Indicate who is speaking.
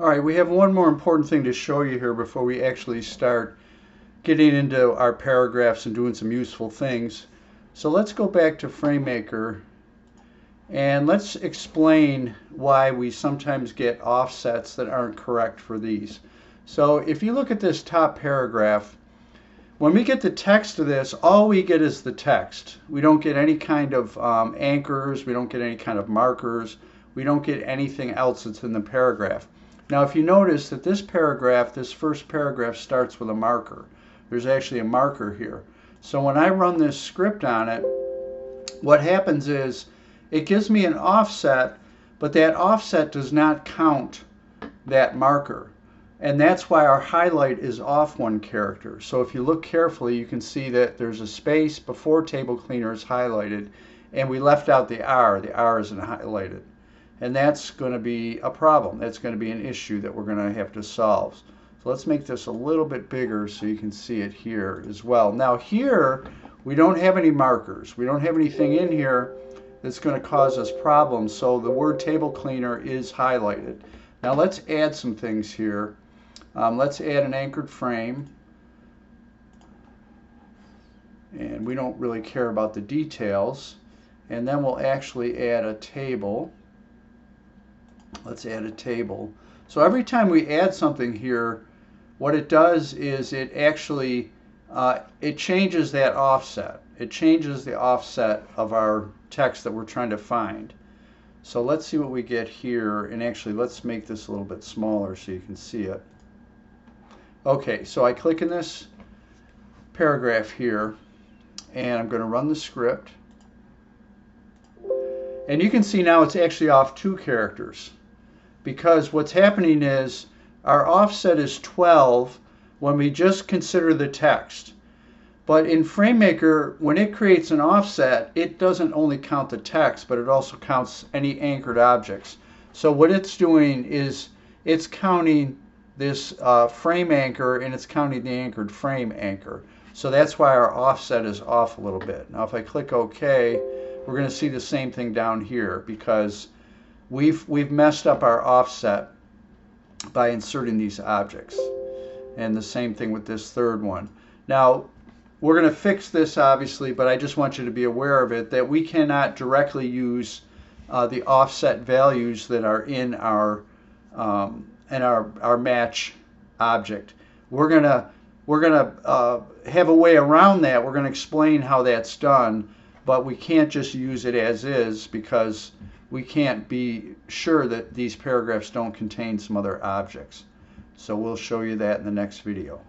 Speaker 1: All right, we have one more important thing to show you here before we actually start getting into our paragraphs and doing some useful things. So let's go back to FrameMaker and let's explain why we sometimes get offsets that aren't correct for these. So if you look at this top paragraph, when we get the text of this, all we get is the text. We don't get any kind of anchors, we don't get any kind of markers, we don't get anything else that's in the paragraph. Now if you notice that this paragraph, this first paragraph starts with a marker. There's actually a marker here. So when I run this script on it, what happens is it gives me an offset, but that offset does not count that marker. And that's why our highlight is off one character. So if you look carefully, you can see that there's a space before table cleaner is highlighted, and we left out the R. The R isn't highlighted. And that's going to be a problem. That's going to be an issue that we're going to have to solve. So let's make this a little bit bigger so you can see it here as well. Now here, we don't have any markers. We don't have anything in here that's going to cause us problems. So the word table cleaner is highlighted. Now let's add some things here. Let's add an anchored frame. And we don't really care about the details. And then we'll actually add a table. Let's add a table. So every time we add something here, what it does is it actually it changes that offset. It changes the offset of our text that we're trying to find. So let's see what we get here, and actually let's make this a little bit smaller so you can see it. Okay, so I click in this paragraph here, and I'm going to run the script. And you can see now it's actually off 2 characters, because what's happening is our offset is 12 when we just consider the text. But in FrameMaker, when it creates an offset, it doesn't only count the text, but it also counts any anchored objects. So what it's doing is it's counting this frame anchor, and it's counting the anchored frame anchor. So that's why our offset is off a little bit. Now if I click OK, we're going to see the same thing down here, because we've messed up our offset by inserting these objects. And the same thing with this third one. Now we're going to fix this obviously, but I just want you to be aware of it, that we cannot directly use the offset values that are in our match object. We're gonna have a way around that. We're gonna explain how that's done, but we can't just use it as is, because we can't be sure that these paragraphs don't contain some other objects. So we'll show you that in the next video.